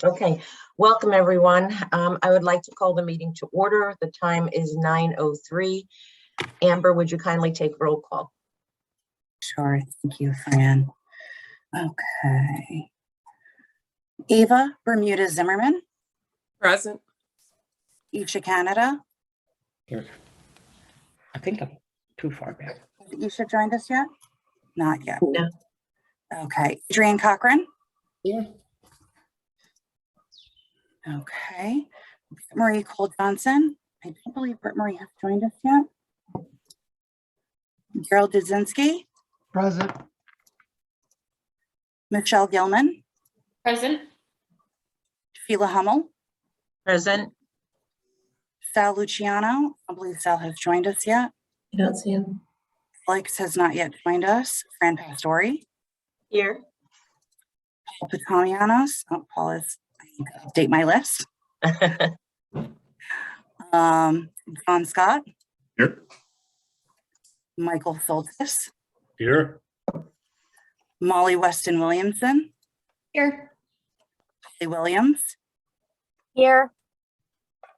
Okay, welcome everyone. I would like to call the meeting to order. The time is 9:03. Amber, would you kindly take roll call? Sure, thank you, Fran. Okay. Eva Bermuda Zimmerman. Present. Isha Canada. Here. I think I'm too far back. Has Isha joined us yet? Not yet. No. Okay. Adrienne Cochran. Here. Okay. Marie Cole Johnson. I don't believe Britt Marie has joined us yet. Gerald Dudzinski. Present. Michelle Gilman. Present. Sheila Hummel. Present. Sal Luciano. I believe Sal has joined us yet. I don't see him. Alex has not yet joined us. Fran Pastori. Here. Paul Petonianos. Oh, Paul is, I need to update my list. John Scott. Here. Michael Soltis. Here. Molly Weston Williamson. Here. Holly Williams. Here.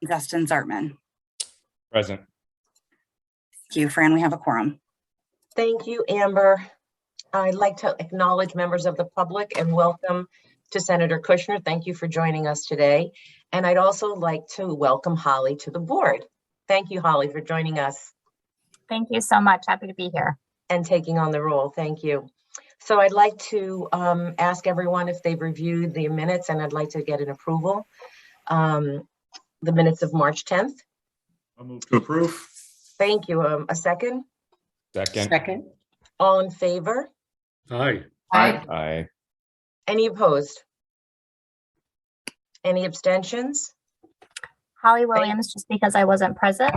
Justin Zartman. Present. Thank you, Fran. We have a quorum. Thank you, Amber. I'd like to acknowledge members of the public and welcome to Senator Kushner. Thank you for joining us today. And I'd also like to welcome Holly to the board. Thank you, Holly, for joining us Thank you so much. Happy to be here. and taking on the role. Thank you. So I'd like to ask everyone if they've reviewed the minutes, and I'd like to get an approval. The minutes of March 10th. I'll move to approve. Thank you. A second? Second. All in favor? Aye. Aye. Aye. Any opposed? Any abstentions? Holly Williams, just because I wasn't present.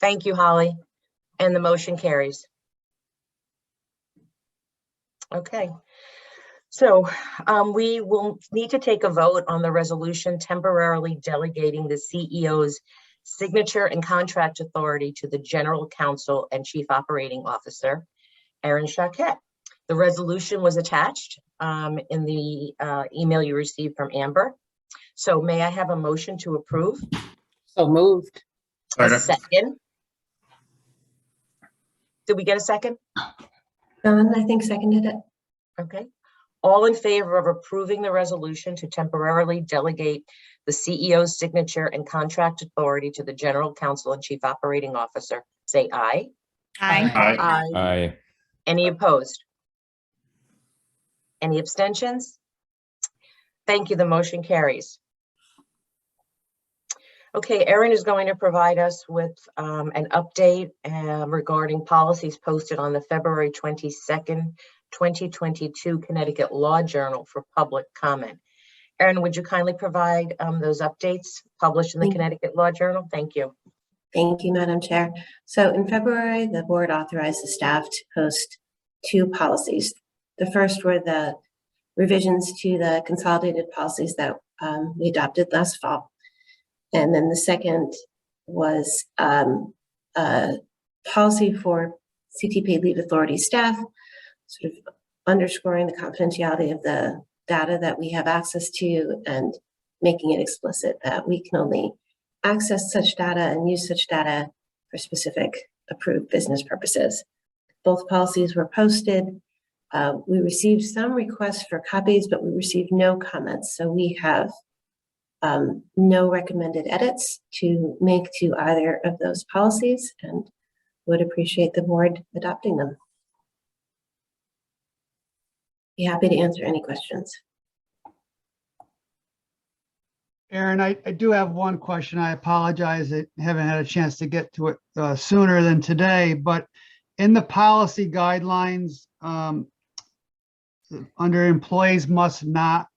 Thank you, Holly. And the motion carries. Okay. So we will need to take a vote on the resolution temporarily delegating the CEO's signature and contract authority to the General Counsel and Chief Operating Officer, Aaron Shaquette. The resolution was attached in the email you received from Amber. So may I have a motion to approve? So moved. A second? Did we get a second? John, I think seconded it. Okay. All in favor of approving the resolution to temporarily delegate the CEO's signature and contract authority to the General Counsel and Chief Operating Officer, say aye. Aye. Aye. Any opposed? Any abstentions? Thank you. The motion carries. Okay, Erin is going to provide us with an update regarding policies posted on the February 22nd, 2022 Connecticut Law Journal for public comment. Erin, would you kindly provide those updates published in the Connecticut Law Journal? Thank you. Thank you, Madam Chair. So in February, the board authorized the staff to post two policies. The first were the revisions to the consolidated policies that we adopted last fall. And then the second was a policy for CTP leave authority staff, sort of underscoring the confidentiality of the data that we have access to and making it explicit that we can only access such data and use such data for specific approved business purposes. Both policies were posted. We received some requests for copies, but we received no comments. So we have no recommended edits to make to either of those policies and would appreciate the board adopting them. Be happy to answer any questions. Aaron, I do have one question. I apologize that I haven't had a chance to get to it sooner than today, but in the policy guidelines, under employees must not,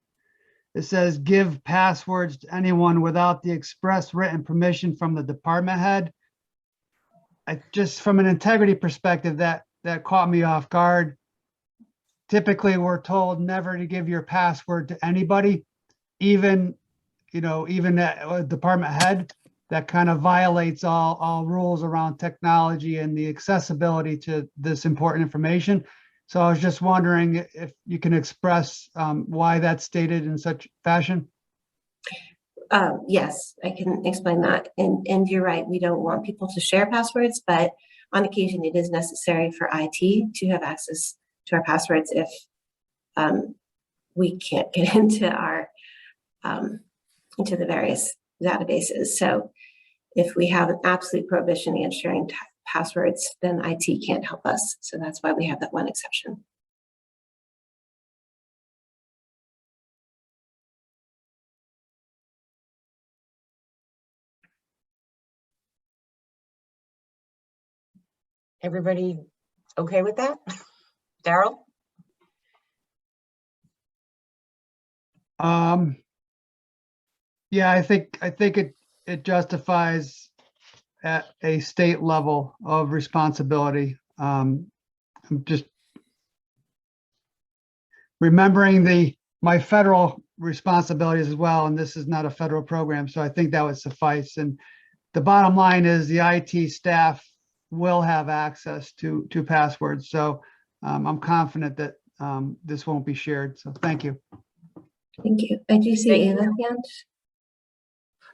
it says give passwords to anyone without the express written permission from the department head. Just from an integrity perspective, that caught me off guard. Typically, we're told never to give your password to anybody, even a department head. That kind of violates all rules around technology and the accessibility to this important information. So I was just wondering if you can express why that's stated in such fashion. Yes, I can explain that. And you're right, we don't want people to share passwords, but on occasion it is necessary for IT to have access to our passwords if we can't get into our into the various databases. So if we have an absolute prohibition against sharing passwords, then IT can't help us. So that's why we have that one exception. Everybody okay with that? Daryl? Yeah, I think it justifies at a state level of responsibility. I'm just remembering my federal responsibilities as well, and this is not a federal program, so I think that would suffice. And the bottom line is the IT staff will have access to passwords. So I'm confident that this won't be shared. So thank you. Thank you. I do see Thank Ava you. hand.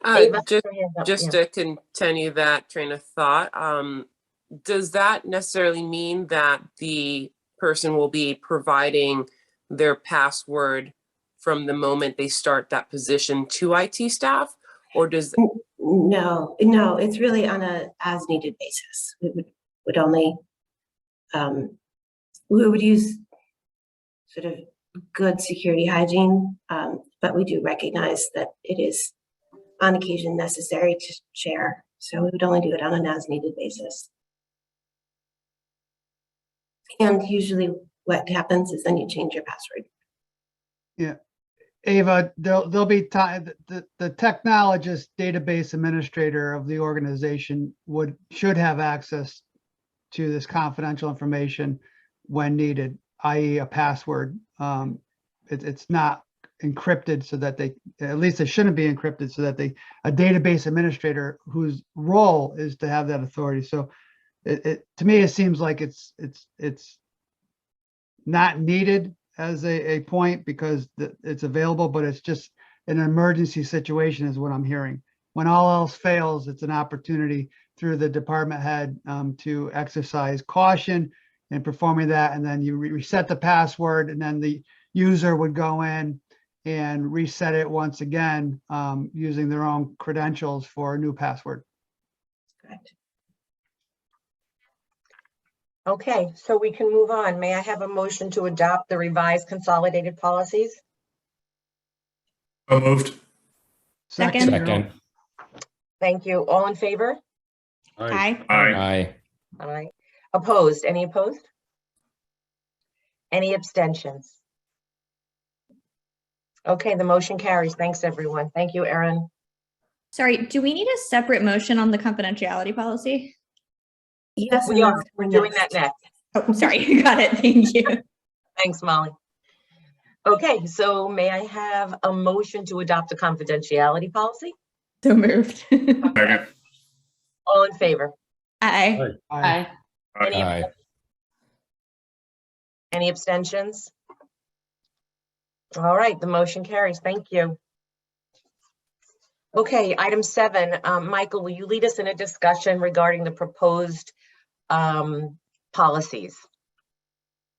Ava, Just your hand up, just yeah. to continue that train of thought, does that necessarily mean that the person will be providing their password from the moment they start that position to IT staff? Or does, No, it's really on a as needed basis. We would only, we would use sort of good security hygiene, but we do recognize that it is on occasion necessary to share. So we would only do it on an as needed basis. And usually what happens is then you change your password. Yeah. Ava, there'll be time, the technologist database administrator of the organization should have access to this confidential information when needed, i.e. a password. It's not encrypted so that at least it shouldn't be encrypted so that a database administrator whose role is to have that authority. So to me, it seems like it's not needed as a point because it's available, but it's just an emergency situation is what I'm hearing. When all else fails, it's an opportunity through the department head to exercise caution in performing that. And then you reset the password, and then the user would go in and reset it once again using their own credentials for a new password. Correct. Okay, so we can move on. May I have a motion to adopt the revised consolidated policies? So moved. Second. Second. Thank you. All in favor? Aye. Aye. Aye. Opposed? Any opposed? Any abstentions? Okay, the motion carries. Thanks, everyone. Thank you, Erin. Sorry, do we need a separate motion on the confidentiality policy? Yes, We and are. that's We're coming doing next. that next. Oh, sorry, got it. Thank you. Thanks, Molly. Okay, so may I have a motion to adopt the confidentiality policy? So moved. Second. All in favor? Aye. Aye. Any, Aye. any abstentions? All right, the motion carries. Thank you. Okay, item 7. Michael, will you lead us in a discussion regarding the proposed policies?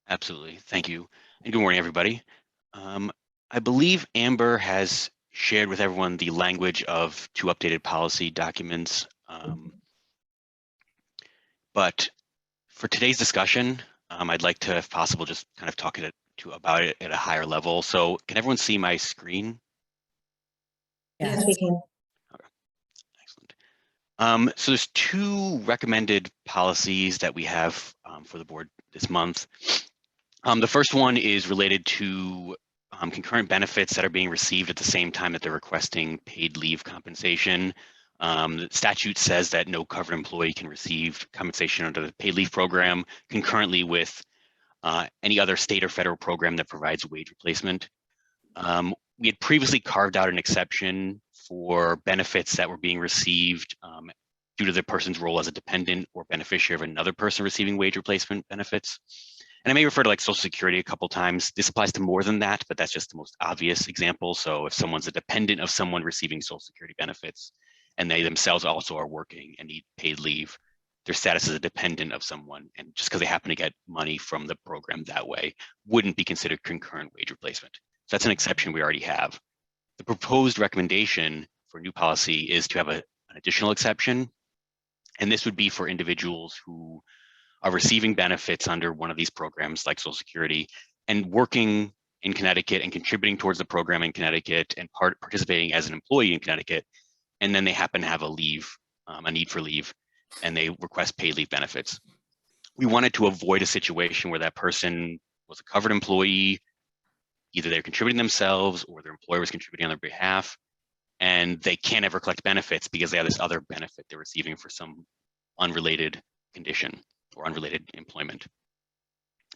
Absolutely. Thank you. And good morning, everybody. I believe Amber has shared with everyone the language of 2 updated policy documents. But for today's discussion, I'd like to, if possible, just kind of talk about it at a higher level. So can everyone see my screen? Yes, we can. Excellent. So there's 2 recommended policies that we have for the board this month. The first one is related to concurrent benefits that are being received at the same time that they're requesting paid leave compensation. The statute says that no covered employee can receive compensation under the paid leave program concurrently with any other state or federal program that provides wage replacement. We had previously carved out an exception for benefits that were being received due to the person's role as a dependent or beneficiary of another person receiving wage replacement benefits. And I may refer to like Social Security a couple times. This applies to more than that, but that's just the most obvious example. So if someone's a dependent of someone receiving Social Security benefits, and they themselves also are working and need paid leave, their status as a dependent of someone, and just because they happen to get money from the program that way, wouldn't be considered concurrent wage replacement. So that's an exception we already have. The proposed recommendation for new policy is to have an additional exception, and this would be for individuals who are receiving benefits under one of these programs like Social Security and working in Connecticut and contributing towards the program in Connecticut and participating as an employee in Connecticut, and then they happen to have a need for leave, and they request paid leave benefits. We wanted to avoid a situation where that person was a covered employee, either they're contributing themselves or their employer was contributing on their behalf, and they can't ever collect benefits because they have this other benefit they're receiving for some unrelated condition or unrelated employment.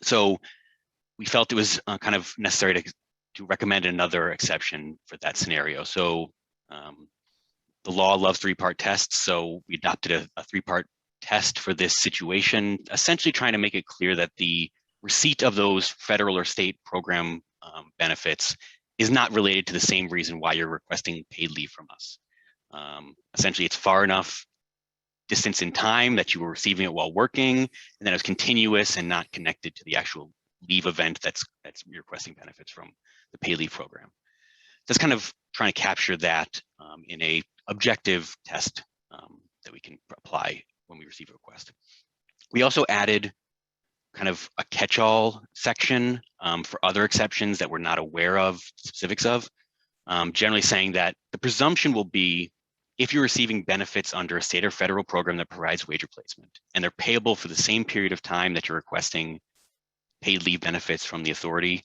So we felt it was kind of necessary to recommend another exception for that scenario. So the law loves three-part tests, so we adopted a three-part test for this situation, essentially trying to make it clear that the receipt of those federal or state program benefits is not related to the same reason why you're requesting paid leave from us. Essentially, it's far enough distance in time that you were receiving it while working, and that it was continuous and not connected to the actual leave event that's requesting benefits from the paid leave program. That's kind of trying to capture that in a objective test that we can apply when we receive a request. We also added kind of a catch-all section for other exceptions that we're not aware of specifics of, generally saying that the presumption will be if you're receiving benefits under a state or federal program that provides wage replacement, and they're payable for the same period of time that you're requesting paid leave benefits from the authority,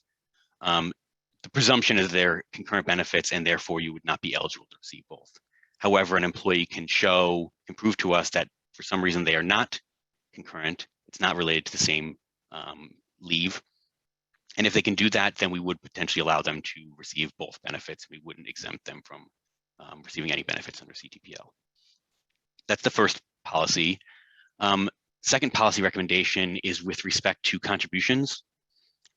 the presumption is they're concurrent benefits, and therefore you would not be eligible to receive both. However, an employee can prove to us that for some reason they are not concurrent, it's not related to the same leave. And if they can do that, then we would potentially allow them to receive both benefits. We wouldn't exempt them from receiving any benefits under CTPL. That's the first policy. Second policy recommendation is with respect to contributions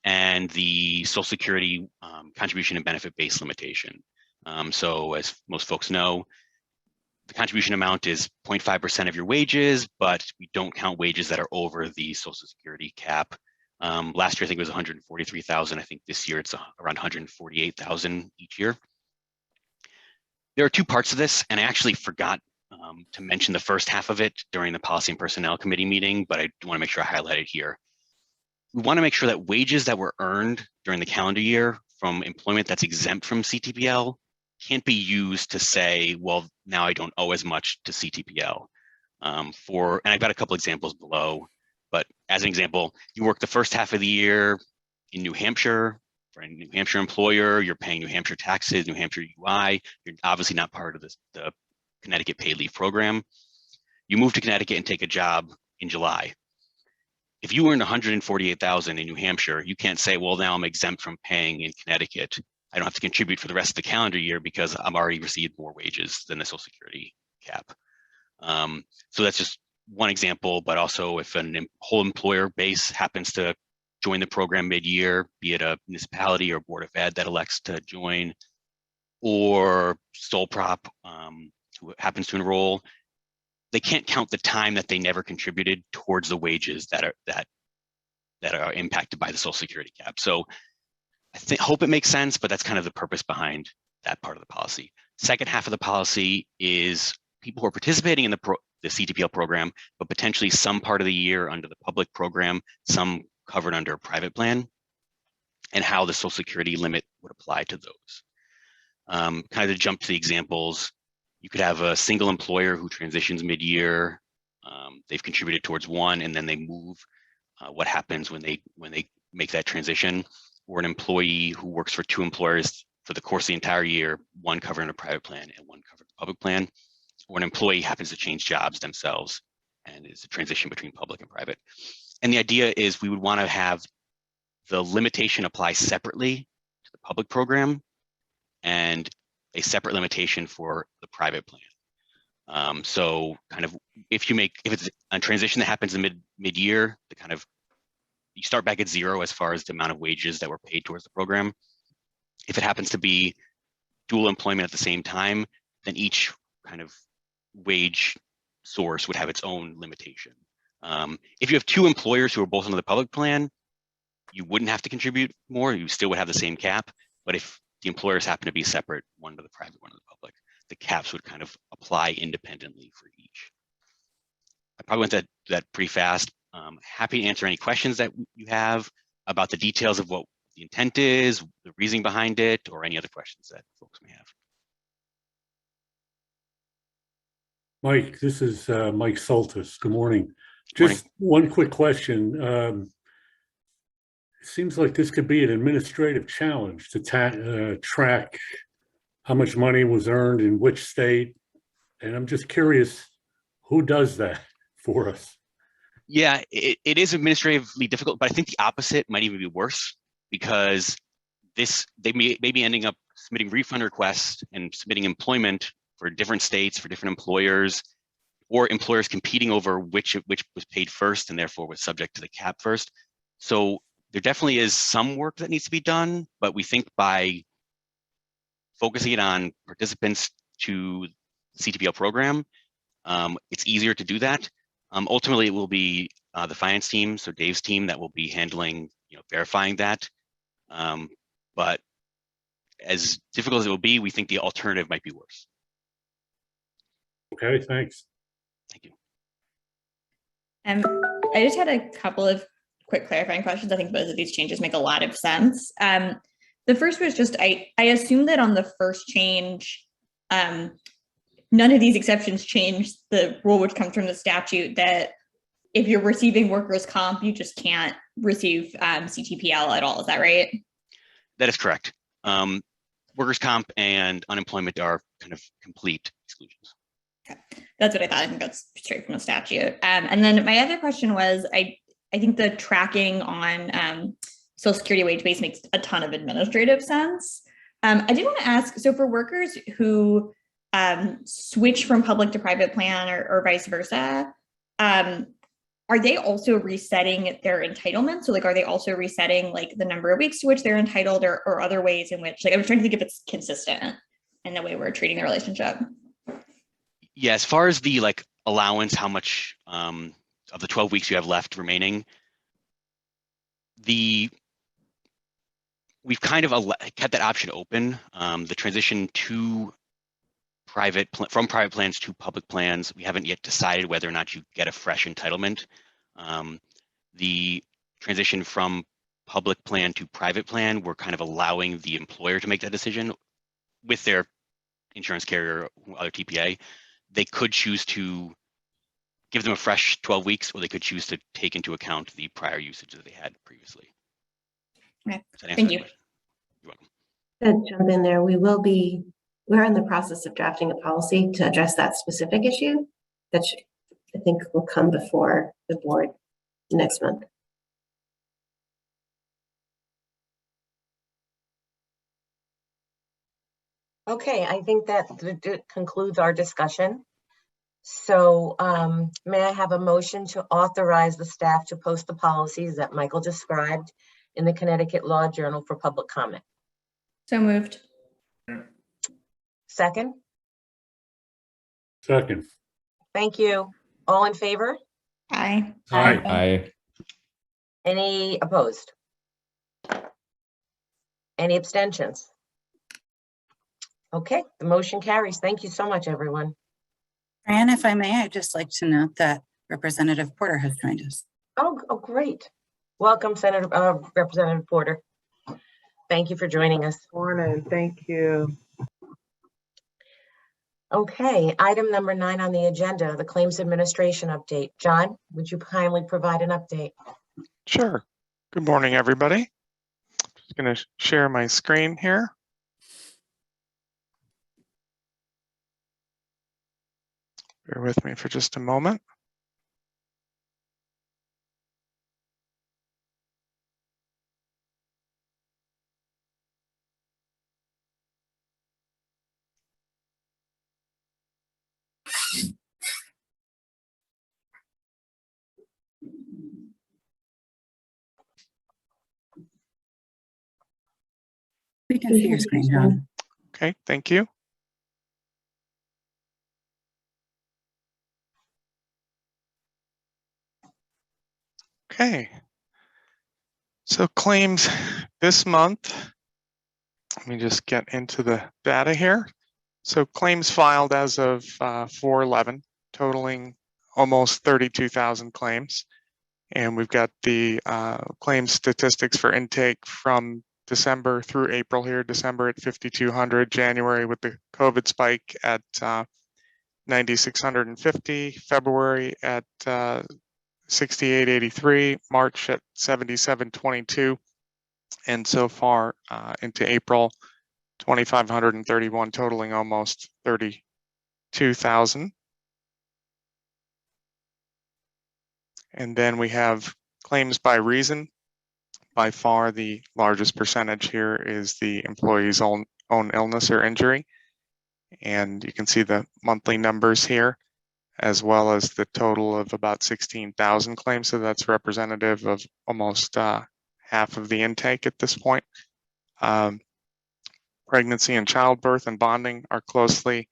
and the Social Security contribution and benefit base limitation. So as most folks know, the contribution amount is 0.5% of your wages, but we don't count wages that are over the Social Security cap. Last year, I think it was 143,000. I think this year it's around 148,000 each year. There are two parts of this, and I actually forgot to mention the first half of it during the Policy and Personnel Committee meeting, but I want to make sure I highlight it here. We want to make sure that wages that were earned during the calendar year from employment that's exempt from CTPL can't be used to say, well, now I don't owe as much to CTPL. And I've got a couple examples below, but as an example, you work the first half of the year in New Hampshire for a New Hampshire employer, you're paying New Hampshire taxes, New Hampshire UI, you're obviously not part of the Connecticut paid leave program. You move to Connecticut and take a job in July. If you earned 148,000 in New Hampshire, you can't say, well, now I'm exempt from paying in Connecticut. I don't have to contribute for the rest of the calendar year because I'm already received more wages than the Social Security cap. So that's just one example, but also if a whole employer base happens to join the program mid-year, be it a municipality or board of ed that elects to join, or sole prop who happens to enroll, they can't count the time that they never contributed towards the wages that are impacted by the Social Security cap. So I hope it makes sense, but that's kind of the purpose behind that part of the policy. Second half of the policy is people who are participating in the CTPL program, but potentially some part of the year under the public program, some covered under a private plan, and how the Social Security limit would apply to those. Kind of to jump to the examples, you could have a single employer who transitions mid-year. They've contributed towards one, and then they move. What happens when they make that transition? Or an employee who works for two employers for the course of the entire year, one covered in a private plan and one covered in a public plan. Or an employee happens to change jobs themselves and is a transition between public and private. And the idea is we would want to have the limitation apply separately to the public program and a separate limitation for the private plan. So kind of if it's a transition that happens in mid-year, the kind of you start back at zero as far as the amount of wages that were paid towards the program. If it happens to be dual employment at the same time, then each kind of wage source would have its own limitation. If you have two employers who are both under the public plan, you wouldn't have to contribute more. You still would have the same cap. But if the employers happen to be separate, one to the private, one to the public, the caps would kind of apply independently for each. I probably went that pretty fast. Happy to answer any questions that you have about the details of what the intent is, the reasoning behind it, or any other questions that folks may have. Mike, this is Mike Soltis. Good morning. Good Just one quick question. It seems like this could be an administrative challenge to track how much money was earned in which state. And I'm just curious, who does that for us? Yeah, it is administratively difficult, but I think the opposite might even be worse, because they may be ending up submitting refund requests and submitting employment for different states, for different employers, or employers competing over which was paid first and therefore was subject to the cap first. So there definitely is some work that needs to be done, but we think by focusing it on participants to the CTPL program, it's easier to do that. Ultimately, it will be the finance team, so Dave's team, that will be handling, verifying that. But as difficult as it will be, we think the alternative might be worse. Okay, thanks. Thank you. I just had a couple of quick clarifying questions. I think both of these changes make a lot of sense. The first was just, I assume that on the first change, none of these exceptions change the rule which comes from the statute that if you're receiving workers' comp, you just can't receive CTPL at all. Is that right? That is correct. Workers' comp and unemployment are kind of complete exclusions. Okay. That's what I thought. I think that's straight from the statute. And then my other question was, I think the tracking on Social Security wage base makes a ton of administrative sense. I did want to ask, so for workers who switch from public to private plan or vice versa, are they also resetting their entitlement? So like, are they also resetting like the number of weeks to which they're entitled or other ways in which, like, I'm trying to think if it's consistent in the way we're treating the relationship. Yeah, as far as the allowance, how much of the 12 weeks you have left remaining, we've kind of kept that option open. The transition to from private plans to public plans, we haven't yet decided whether or not you get a fresh entitlement. The transition from public plan to private plan, we're kind of allowing the employer to make that decision with their insurance carrier or other TPA. They could choose to give them a fresh 12 weeks, or they could choose to take into account the prior usage that they had previously. Okay, thank you. You're welcome. To jump in there, we're in the process of drafting a policy to address that specific issue that I think will come before the board next month. Okay, I think that concludes our discussion. So may I have a motion to authorize the staff to post the policies that Michael described in the Connecticut Law Journal for public comment? So moved. Second? Second. Thank you. All in favor? Aye. Aye. Any opposed? Any abstentions? Okay, the motion carries. Thank you so much, everyone. Fran, if I may, I'd just like to note that Representative Porter has joined us. Oh, great. Welcome, Representative Porter. Thank you for joining us. Morning, thank you. Okay, item number 9 on the agenda, the Claims Administration update. John, would you kindly provide an update? Sure. Good morning, everybody. Just going to share my screen here. Bear with me for just a moment. We can see your screen, John. Okay, thank you. Okay. So claims this month, let me just get into the data here. So claims filed as of 4/11, totaling almost 32,000 claims. And we've got the claims statistics for intake from December through April here. December at 5,200, January with the COVID spike at 9,650, February at 6,883, March at 7,722, and so far into April, 2,531, totaling almost 32,000. And then we have claims by reason. By far, the largest percentage here is the employee's own illness or injury. And you can see the monthly numbers here, as well as the total of about 16,000 claims. So that's representative of almost half of the intake at this point. Pregnancy and childbirth and bonding are closely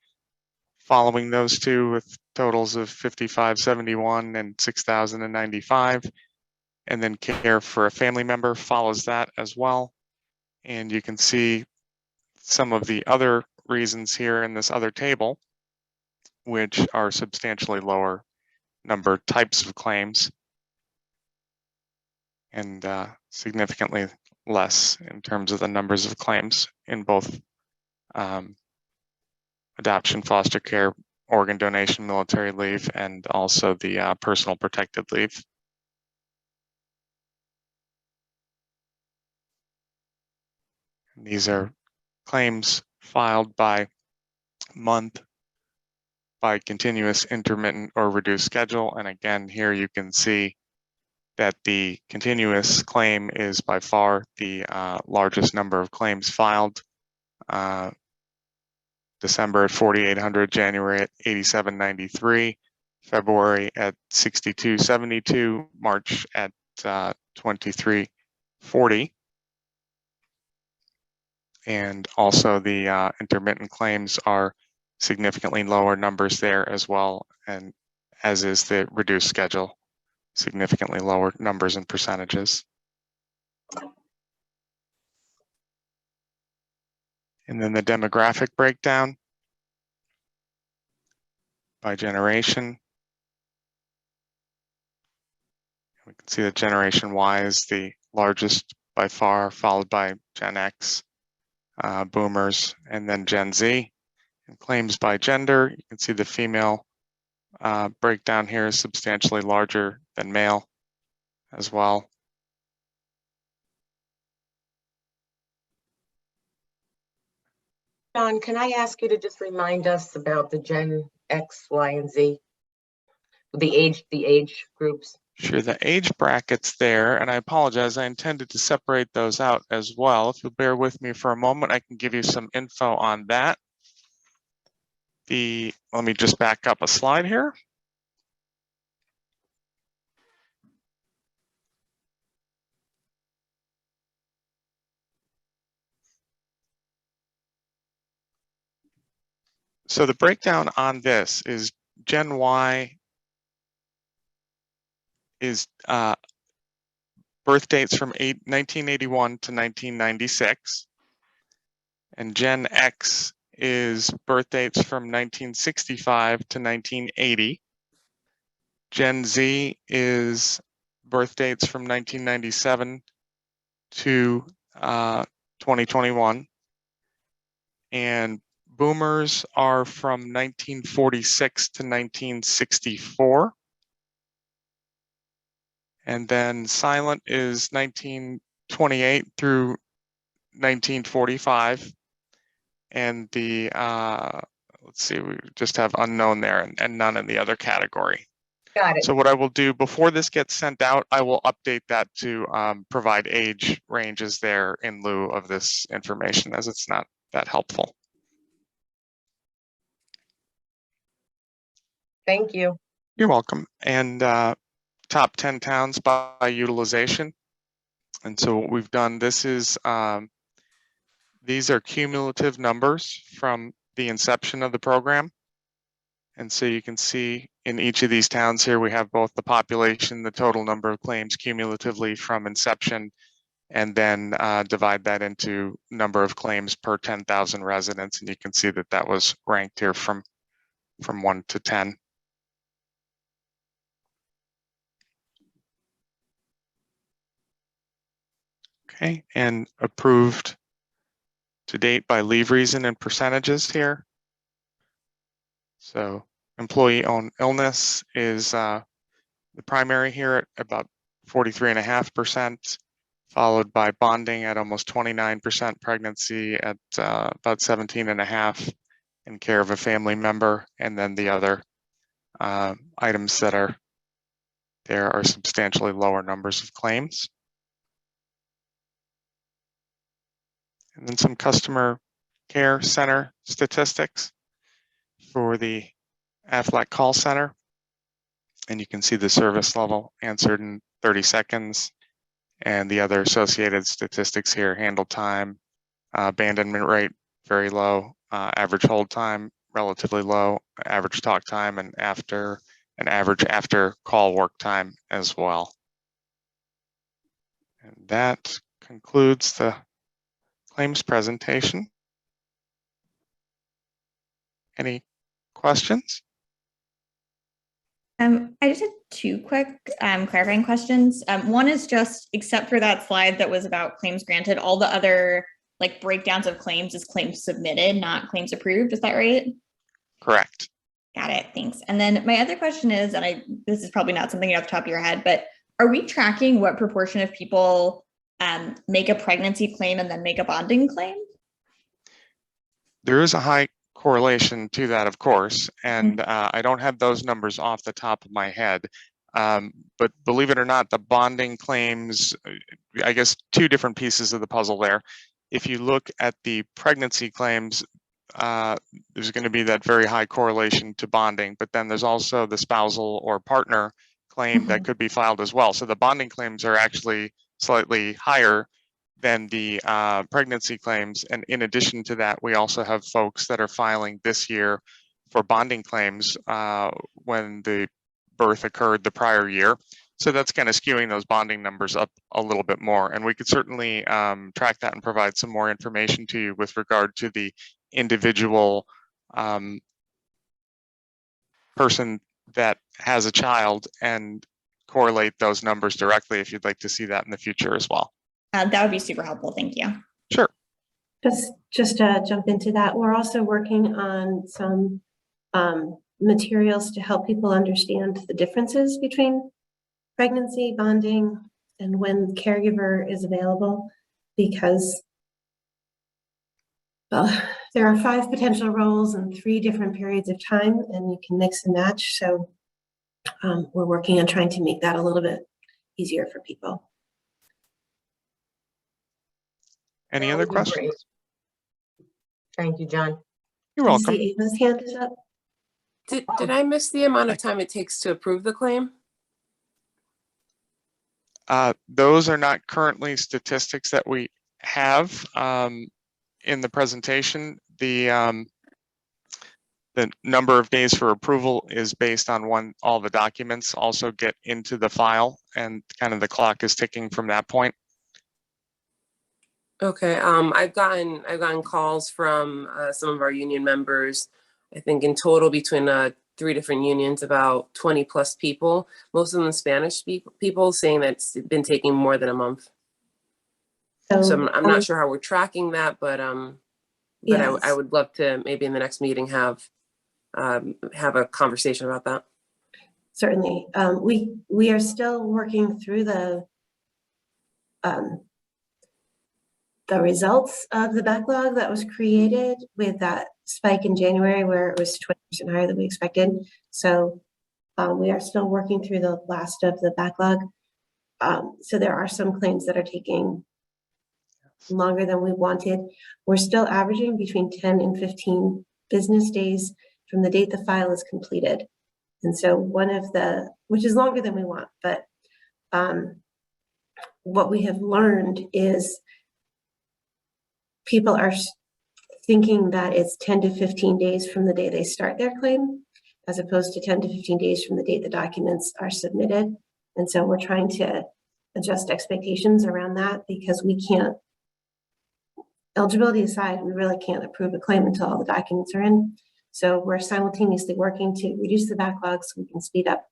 following those two, with totals of 5,571 and 6,095. And then care for a family member follows that as well. And you can see some of the other reasons here in this other table, which are substantially lower number types of claims and significantly less in terms of the numbers of claims in both adoption, foster care, organ donation, military leave, and also the personal protected leave. And these are claims filed by month, by continuous, intermittent, or reduced schedule. And again, here you can see that the continuous claim is by far the largest number of claims filed. December at 4,800, January at 8,793, February at 6,272, March at 2,340. And also the intermittent claims are significantly lower numbers there as well, and as is the reduced schedule, significantly lower numbers and percentages. And then the demographic breakdown by generation. We can see that Generation Y is the largest by far, followed by Gen X, Boomers, and then Gen Z. And claims by gender, you can see the female breakdown here is substantially larger than male as well. John, can I ask you to just remind us about the Gen X, Y, and Z? The age groups. Sure, the age brackets there, and I apologize, I intended to separate those out as well. If you'll bear with me for a moment, I can give you some info on that. Let me just back up a slide here. So the breakdown on this is Gen Y is birth dates from 1981 to 1996. And Gen X is birth dates from 1965 to 1980. Gen Z is birth dates from 1997 to 2021. And Boomers are from 1946 to 1964. And then Silent is 1928 through 1945. And the, let's see, we just have unknown there and none in the other category. Got it. So what I will do before this gets sent out, I will update that to provide age ranges there in lieu of this information, as it's not that helpful. Thank you. You're welcome. And top 10 towns by utilization. And so what we've done, this is these are cumulative numbers from the inception of the program. And so you can see in each of these towns here, we have both the population, the total number of claims cumulatively from inception, and then divide that into number of claims per 10,000 residents. And you can see that that was ranked here from 1 to 10. Okay, and approved to date by leave reason and percentages here. So employee-owned illness is the primary here at about 43.5%, followed by bonding at almost 29%, pregnancy at about 17.5%, and care of a family member, and then the other items that are there are substantially lower numbers of claims. And then some customer care center statistics for the Aflac call center. And you can see the service level answered in 30 seconds and the other associated statistics here: handle time, abandonment rate, very low, average hold time, relatively low, average talk time, and average after call work time as well. And that concludes the claims presentation. Any questions? I just had two quick clarifying questions. One is just, except for that slide that was about claims granted, all the other like breakdowns of claims is claims submitted, not claims approved. Is that right? Correct. Got it. Thanks. And then my other question is, and this is probably not something off the top of your head, but are we tracking what proportion of people make a pregnancy claim and then make a bonding claim? There is a high correlation to that, of course, and I don't have those numbers off the top of my head. But believe it or not, the bonding claims, I guess two different pieces of the puzzle there. If you look at the pregnancy claims, there's going to be that very high correlation to bonding, but then there's also the spousal or partner claim that could be filed as well. So the bonding claims are actually slightly higher than the pregnancy claims. And in addition to that, we also have folks that are filing this year for bonding claims when the birth occurred the prior year. So that's kind of skewing those bonding numbers up a little bit more. And we could certainly track that and provide some more information to you with regard to the individual person that has a child and correlate those numbers directly if you'd like to see that in the future as well. That would be super helpful. Thank you. Sure. Just to jump into that, we're also working on some materials to help people understand the differences between pregnancy, bonding, and when caregiver is available, because there are 5 potential roles in 3 different periods of time, and you can mix and match. So we're working on trying to make that a little bit easier for people. Any other questions? Thank you, John. You're welcome. I see Ava's hand is up. Did I miss the amount of time it takes to approve the claim? Those are not currently statistics that we have in the presentation. The number of days for approval is based on when all the documents also get into the file, and kind of the clock is ticking from that point. Okay, I've gotten calls from some of our union members. I think in total between 3 different unions, about 20 plus people, most of them Spanish people, saying that it's been taking more than a month. So I'm not sure how we're tracking that, but yes. I would love to maybe in the next meeting have a conversation about that. Certainly. We are still working through the results of the backlog that was created with that spike in January where it was 20% higher than we expected. So we are still working through the last of the backlog. So there are some claims that are taking longer than we wanted. We're still averaging between 10 and 15 business days from the date the file is completed. And so which is longer than we want, but what we have learned is people are thinking that it's 10 to 15 days from the day they start their claim, as opposed to 10 to 15 days from the date the documents are submitted. And so we're trying to adjust expectations around that, because we can't, eligibility aside, we really can't approve a claim until all the documents are in. So we're simultaneously working to reduce the backlog so we can speed up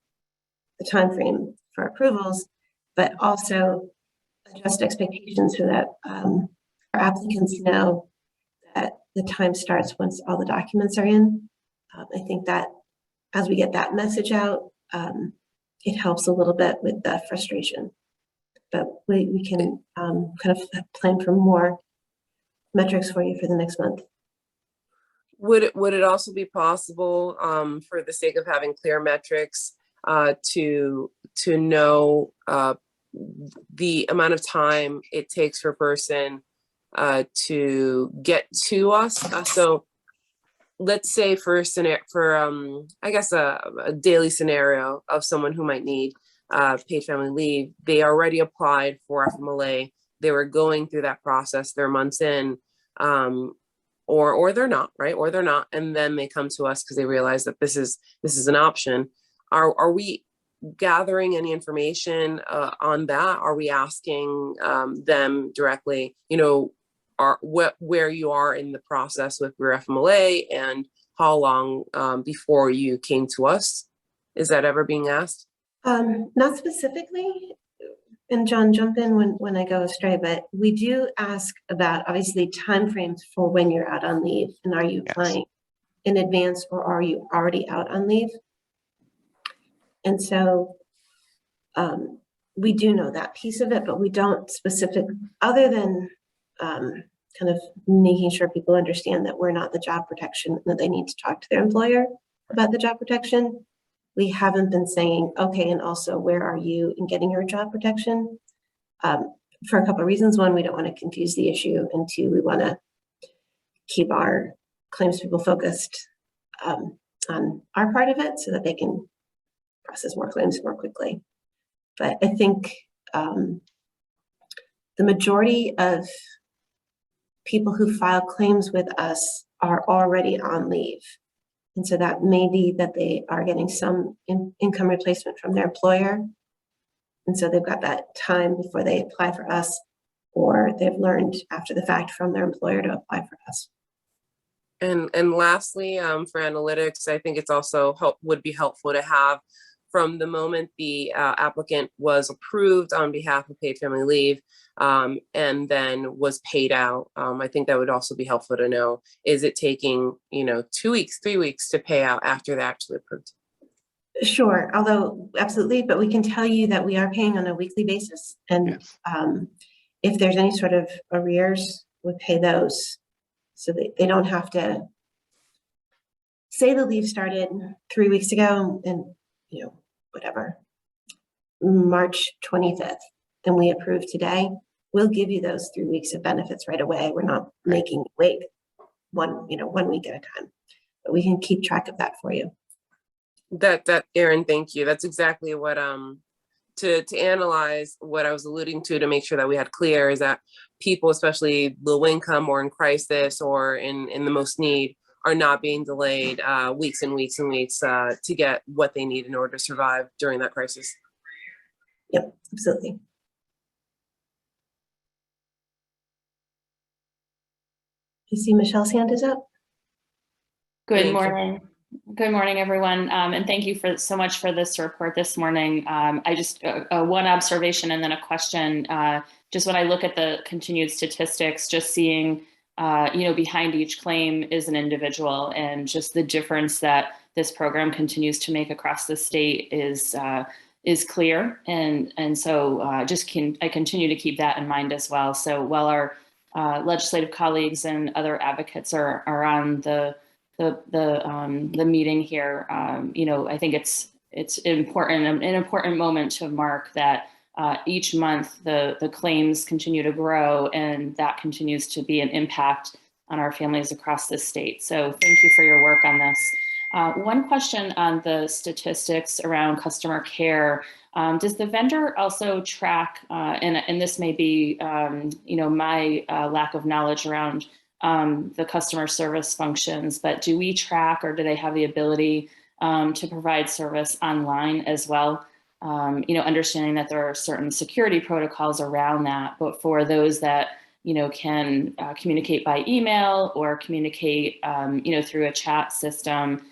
the time frame for approvals, but also adjust expectations so that our applicants know that the time starts once all the documents are in. I think that as we get that message out, it helps a little bit with the frustration. But we can kind of plan for more metrics for you for the next month. Would it also be possible, for the sake of having clear metrics, to know the amount of time it takes for a person to get to us? So let's say for I guess a daily scenario of someone who might need paid family leave, they already applied for FMLA, they were going through that process, they're months in, or they're not, right? Or they're not, and then they come to us because they realize that this is an option. Are we gathering any information on that? Are we asking them directly, where you are in the process with your FMLA and how long before you came to us? Is that ever being asked? Not specifically, and John, jump in when I go astray, but we do ask about obviously timeframes for when you're out on leave, and are you applying in advance or are you already out on leave? And so we do know that piece of it, but we don't other than kind of making sure people understand that we're not the job protection and that they need to talk to their employer about the job protection. We haven't been saying, okay, and also where are you in getting your job protection? For a couple of reasons. One, we don't want to confuse the issue, and two, we want to keep our claims people focused on our part of it so that they can process more claims more quickly. But I think the majority of people who file claims with us are already on leave. And so that may be that they are getting some income replacement from their employer. And so they've got that time before they apply for us, or they've learned after the fact from their employer to apply for us. And lastly, for analytics, I think it's also would be helpful to have from the moment the applicant was approved on behalf of paid family leave and then was paid out. I think that would also be helpful to know. Is it taking 2 weeks, 3 weeks to pay out after they're actually approved? Sure, although absolutely, but we can tell you that we are paying on a weekly basis. And if there's any sort of arrears, we pay those so that they don't have to say the leave started 3 weeks ago and whatever, March 25th, and we approve today, we'll give you those 3 weeks of benefits right away. We're not making you wait 1 week at a time, but we can keep track of that for you. That Erin, thank you. That's exactly what to analyze what I was alluding to make sure that we had clear is that people, especially low income or in crisis or in the most need, are not being delayed weeks and weeks and weeks to get what they need in order to survive during that crisis. Yep, absolutely. You see Michelle's hand is up. Good morning. Good morning, everyone. And thank you so much for this report this morning. I just, one observation and then a question. Just when I look at the continued statistics, just seeing, behind each claim is an individual, and just the difference that this program continues to make across the state is clear. And so I continue to keep that in mind as well. So while our legislative colleagues and other advocates are on the meeting here, I think it's important, an important moment to mark that each month the claims continue to grow, and that continues to be an impact on our families across the state. So thank you for your work on this. One question on the statistics around customer care. Does the vendor also track, and this may be, my lack of knowledge around the customer service functions, but do we track, or do they have the ability to provide service online as well? Understanding that there are certain security protocols around that, but for those that can communicate by email or communicate, through a chat system,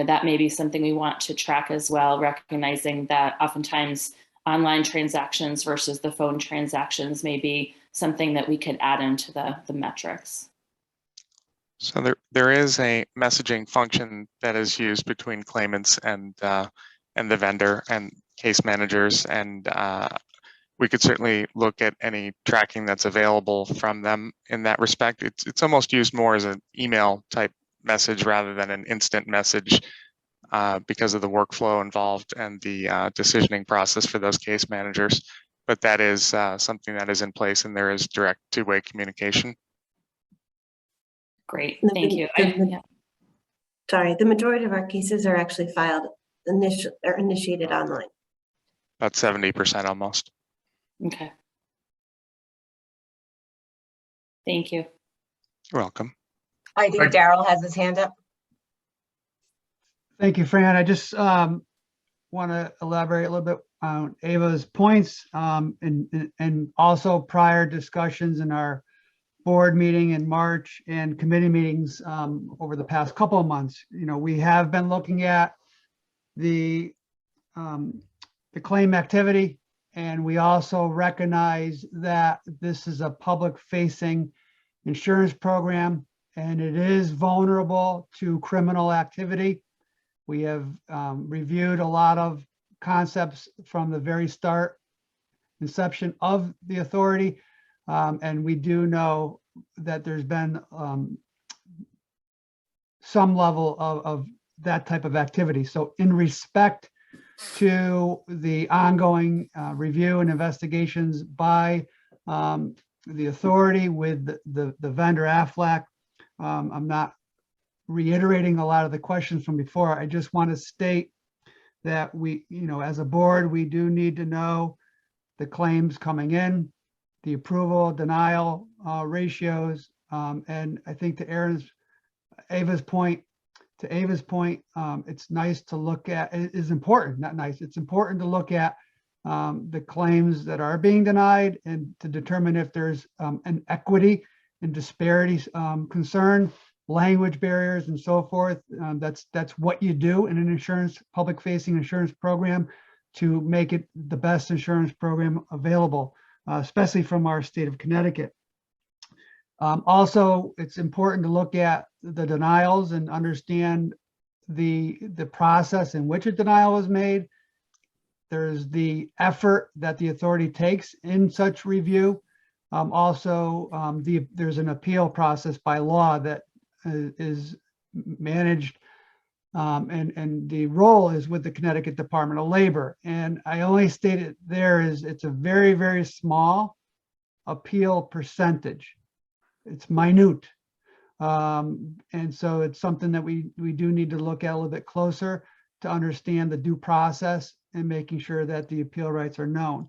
that may be something we want to track as well, recognizing that oftentimes online transactions versus the phone transactions may be something that we could add into the metrics. So there is a messaging function that is used between claimants and the vendor and case managers, and we could certainly look at any tracking that's available from them in that respect. It's almost used more as an email type message rather than an instant message because of the workflow involved and the decisioning process for those case managers. But that is something that is in place, and there is direct two-way communication. Great, thank you. Sorry, the majority of our cases are actually filed or initiated online. About 70% almost. Okay. Thank you. You're welcome. I think Daryl has his hand up. Thank you, Fran. I just want to elaborate a little bit on Ava's points and also prior discussions in our board meeting in March and committee meetings over the past couple of months. We have been looking at the claim activity, and we also recognize that this is a public-facing insurance program, and it is vulnerable to criminal activity. We have reviewed a lot of concepts from the very inception of the authority, and we do know that there's been some level of that type of activity. So in respect to the ongoing review and investigations by the authority with the vendor AFLAC, I'm not reiterating a lot of the questions from before. I just want to state that we, as a board, we do need to know the claims coming in, the approval, denial ratios, and I think to Ava's point, it's nice to look at, it is important, not nice, it's important to look at the claims that are being denied and to determine if there's an equity and disparities concern, language barriers and so forth. That's what you do in an public-facing insurance program to make it the best insurance program available, especially from our state of Connecticut. Also, it's important to look at the denials and understand the process in which a denial was made. There's the effort that the authority takes in such review. There's an appeal process by law that is managed, and the role is with the Connecticut Department of Labor. And I only stated there is it's a very, very small appeal percentage. It's minute. And so it's something that we do need to look at a little bit closer to understand the due process and making sure that the appeal rights are known.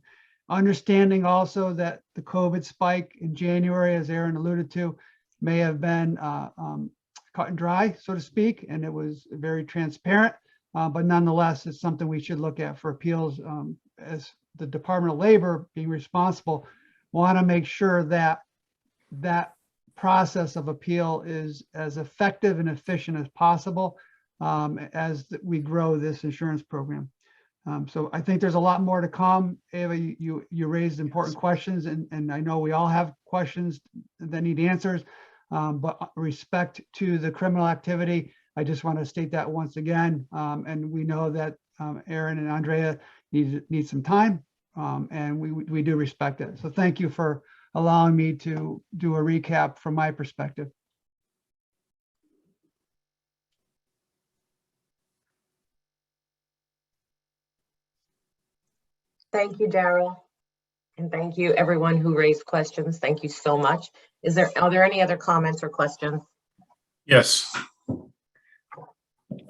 Understanding also that the COVID spike in January, as Aaron alluded to, may have been cut and dry, so to speak, and it was very transparent, but nonetheless, it's something we should look at for appeals. As the Department of Labor being responsible, want to make sure that that process of appeal is as effective and efficient as possible as we grow this insurance program. So I think there's a lot more to come. Ava, you raised important questions, and I know we all have questions that need answers, but respect to the criminal activity, I just want to state that once again. And we know that Aaron and Andrea need some time, and we do respect it. So thank you for allowing me to do a recap from my perspective. Thank you, Daryl. And thank you everyone who raised questions. Thank you so much. Are there any other comments or questions? Yes.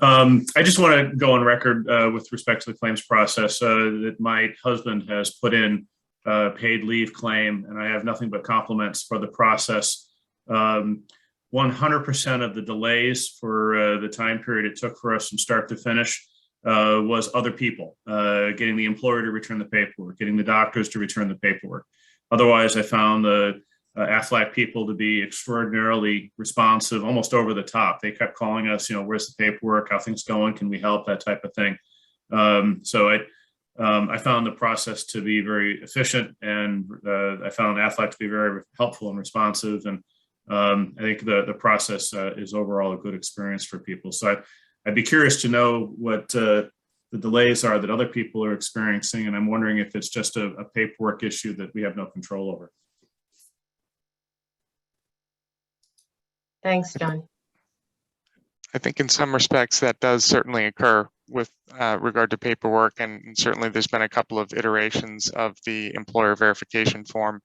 I just want to go on record with respect to the claims process that my husband has put in a paid leave claim, and I have nothing but compliments for the process. 100% of the delays for the time period it took for us from start to finish was other people, getting the employer to return the paperwork, getting the doctors to return the paperwork. Otherwise, I found the AFLAC people to be extraordinarily responsive, almost over the top. They kept calling us, where's the paperwork, how things going, can we help, that type of thing. So I found the process to be very efficient, and I found AFLAC to be very helpful and responsive. And I think the process is overall a good experience for people. So I'd be curious to know what the delays are that other people are experiencing, and I'm wondering if it's just a paperwork issue that we have no control over. Thanks, John. I think in some respects that does certainly occur with regard to paperwork, and certainly there's been a couple of iterations of the employer verification form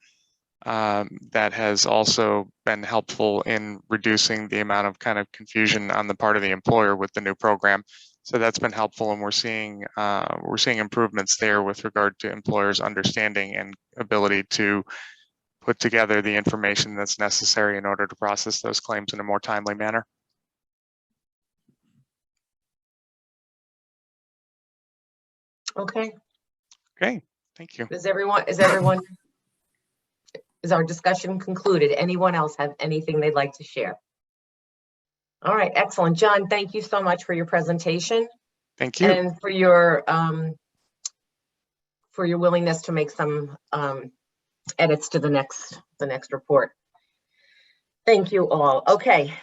that has also been helpful in reducing the amount of kind of confusion on the part of the employer with the new program. So that's been helpful, and we're seeing improvements there with regard to employers' understanding and ability to put together the information that's necessary in order to process those claims in a more timely manner. Okay. Okay, thank you. Is our discussion concluded? Anyone else have anything they'd like to share? All right, excellent. John, thank you so much for your presentation. Thank you. And for your willingness to make some edits to the next report. Thank you all. Okay,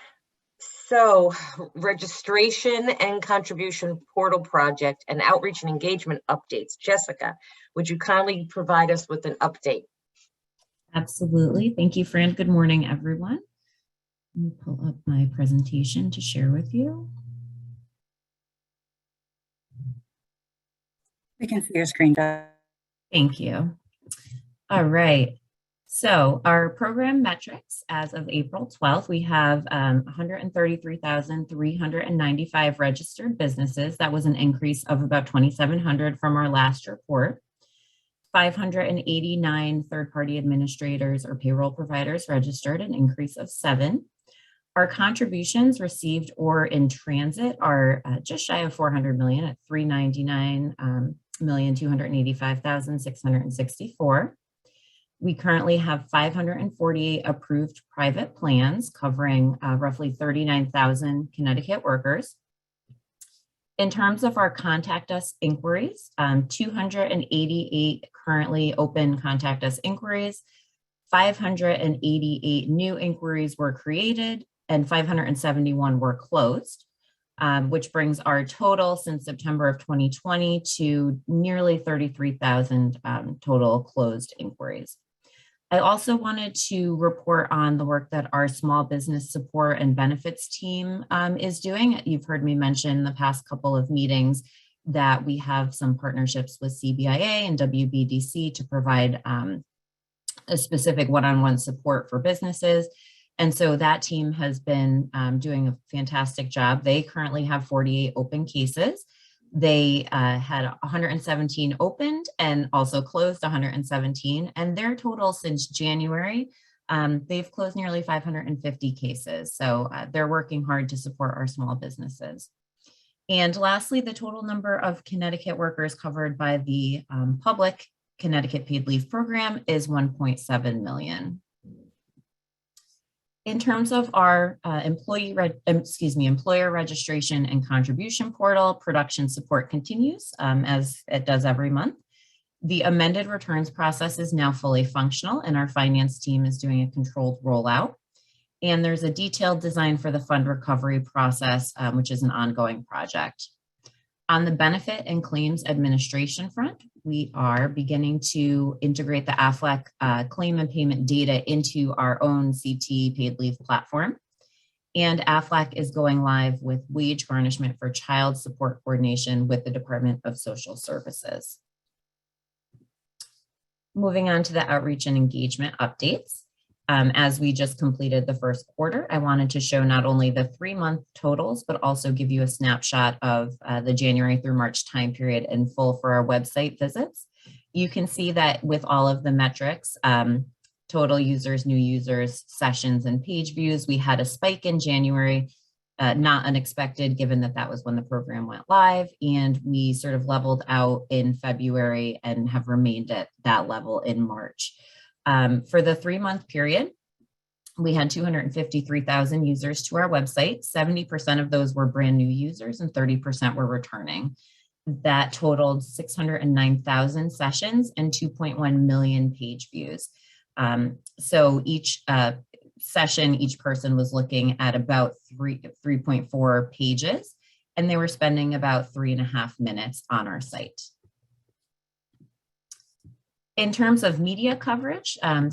so registration and contribution portal project and outreach and engagement updates. Jessica, would you kindly provide us with an update? Absolutely. Thank you, Fran. Good morning, everyone. Let me pull up my presentation to share with you. We can see your screen. Thank you. All right. So our program metrics as of April 12th, we have 133,395 registered businesses. That was an increase of about 2,700 from our last report. 589 third-party administrators or payroll providers registered, an increase of 7. Our contributions received or in transit are just shy of 400 million at 399,285,664. We currently have 548 approved private plans covering roughly 39,000 Connecticut workers. In terms of our contact us inquiries, 288 currently open contact us inquiries, 588 new inquiries were created, and 571 were closed, which brings our total since September of 2020 to nearly 33,000 total closed inquiries. I also wanted to report on the work that our small business support and benefits team is doing. You've heard me mention in the past couple of meetings that we have some partnerships with CBIA and WBDC to provide a specific one-on-one support for businesses. And so that team has been doing a fantastic job. They currently have 48 open cases. They had 117 opened and also closed 117. And their total since January, they've closed nearly 550 cases. So they're working hard to support our small businesses. And lastly, the total number of Connecticut workers covered by the public Connecticut paid leave program is 1.7 million. In terms of our employer registration and contribution portal, production support continues as it does every month. The amended returns process is now fully functional, and our finance team is doing a controlled rollout. And there's a detailed design for the fund recovery process, which is an ongoing project. On the benefit and claims administration front, we are beginning to integrate the AFLAC claim and payment data into our own CT paid leave platform. And AFLAC is going live with wage garnishment for child support coordination with the Department of Social Services. Moving on to the outreach and engagement updates. As we just completed the first quarter, I wanted to show not only the 3-month totals, but also give you a snapshot of the January through March time period in full for our website visits. You can see that with all of the metrics, total users, new users, sessions, and page views, we had a spike in January, not unexpected given that that was when the program went live, and we sort of leveled out in February and have remained at that level in March. For the 3-month period, we had 253,000 users to our website. 70% of those were brand new users and 30% were returning. That totaled 609,000 sessions and 2.1 million page views. So each session, each person was looking at about 3.4 pages, and they were spending about 3.5 minutes on our site. In terms of media coverage, in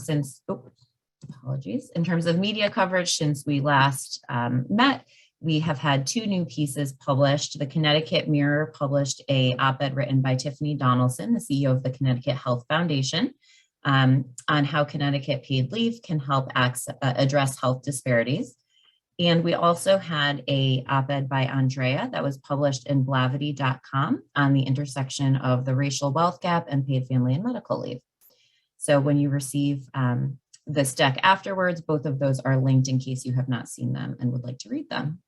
terms of media coverage since we last met, we have had 2 new pieces published. The Connecticut Mirror published a op-ed written by Tiffany Donaldson, the CEO of the Connecticut Health Foundation, on how Connecticut paid leave can help address health disparities. And we also had a op-ed by Andrea that was published in Blavity.com on the intersection of the racial wealth gap and paid family and medical leave. So when you receive this deck afterwards, both of those are linked in case you have not seen them and would like to read them.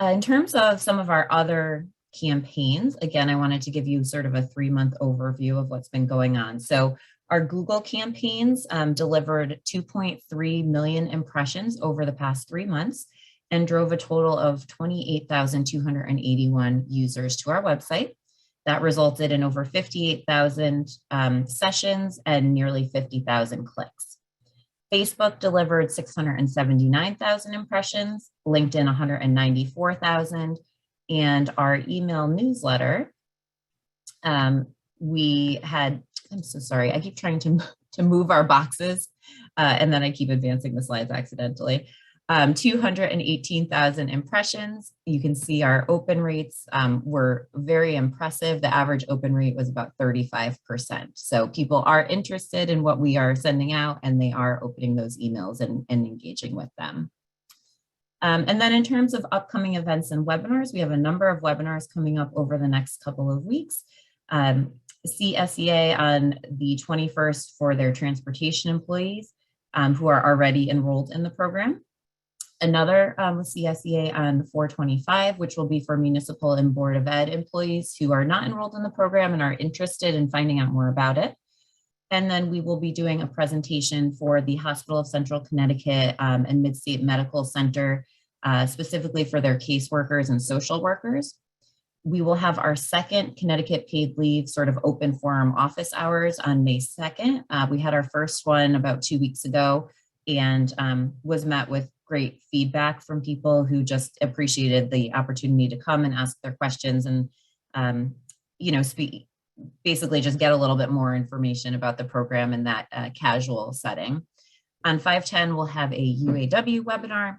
In terms of some of our other campaigns, again, I wanted to give you sort of a 3-month overview of what's been going on. So our Google campaigns delivered 2.3 million impressions over the past 3 months and drove a total of 28,281 users to our website. That resulted in over 58,000 sessions and nearly 50,000 clicks. Facebook delivered 679,000 impressions, LinkedIn 194,000, and our email newsletter, we had, I'm so sorry, I keep trying to move our boxes and then I keep advancing the slides accidentally. 218,000 impressions. You can see our open rates were very impressive. The average open rate was about 35%. So people are interested in what we are sending out and they are opening those emails and engaging with them. And then in terms of upcoming events and webinars, we have a number of webinars coming up over the next couple of weeks. CSEA on the 21st for their transportation employees who are already enrolled in the program. Another CSEA on 4/25, which will be for municipal and Board of Ed employees who are not enrolled in the program and are interested in finding out more about it. And then we will be doing a presentation for the Hospital of Central Connecticut and Midstate Medical Center, specifically for their caseworkers and social workers. We will have our second Connecticut paid leave sort of open forum office hours on May 2nd. We had our first one about 2 weeks ago and was met with great feedback from people who just appreciated the opportunity to come and ask their questions and, you know, basically just get a little bit more information about the program in that casual setting. On 5/10, we'll have a UAW webinar.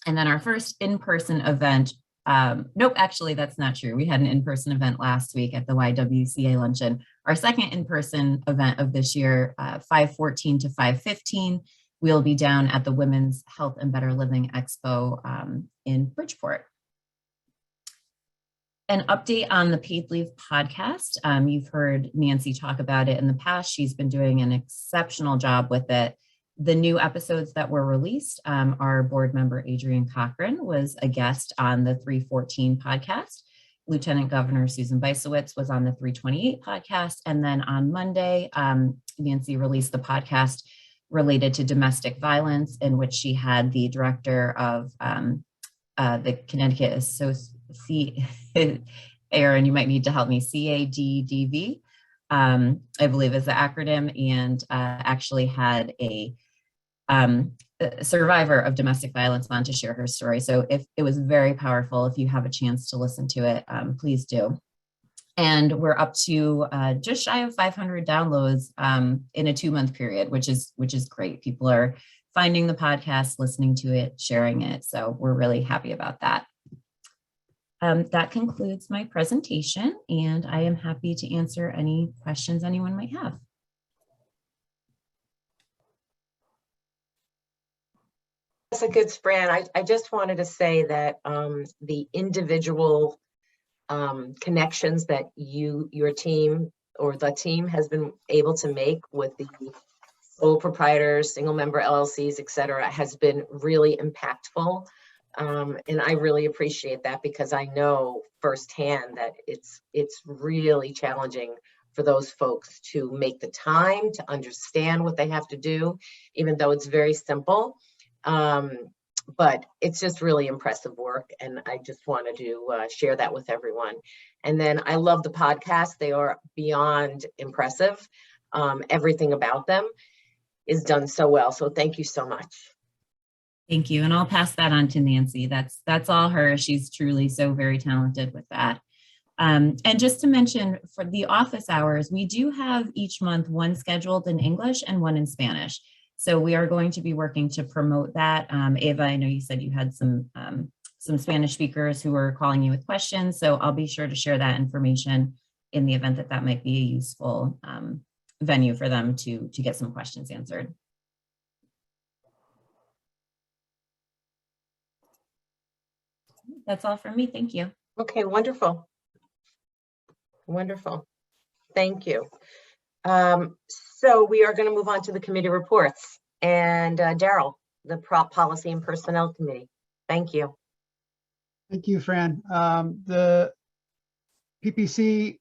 And then our first in-person event, nope, actually that's not true. We had an in-person event last week at the YWCA luncheon. Our second in-person event of this year, 5/14 to 5/15, we'll be down at the Women's Health and Better Living Expo in Bridgeport. An update on the Paid Leave podcast. You've heard Nancy talk about it in the past. She's been doing an exceptional job with it. The new episodes that were released, our board member Adrienne Cochran was a guest on the 314 podcast. Lieutenant Governor Susan Beisowitz was on the 328 podcast. And then on Monday, Nancy released the podcast related to domestic violence, in which she had the director of the Connecticut Aaron, you might need to help me, CADDV, I believe is the acronym, and actually had a survivor of domestic violence on to share her story. So if it was very powerful, if you have a chance to listen to it, please do. And we're up to just shy of 500 downloads in a 2-month period, which is great. People are finding the podcast, listening to it, sharing it. So we're really happy about that. That concludes my presentation, and I am happy to answer any questions anyone might have. Jessica, it's Fran. I just wanted to say that the individual connections that your team or the team has been able to make with the sole proprietors, single member LLCs, et cetera, has been really impactful. And I really appreciate that because I know firsthand that it's really challenging for those folks to make the time to understand what they have to do, even though it's very simple. But it's just really impressive work. And I just wanted to share that with everyone. And then I love the podcast. They are beyond impressive. Everything about them is done so well. So thank you so much. Thank you. And I'll pass that on to Nancy. That's all her. She's truly so very talented with that. And just to mention for the office hours, we do have each month one scheduled in English and one in Spanish. So we are going to be working to promote that. Ava, I know you said you had some Spanish speakers who are calling you with questions. So I'll be sure to share that information in the event that that might be a useful venue for them to get some questions answered. That's all from me. Thank you. Okay, wonderful. Wonderful. Thank you. So we are going to move on to the committee reports. And Daryl, the Policy and Personnel Committee. Thank you. Thank you, Fran. The PPC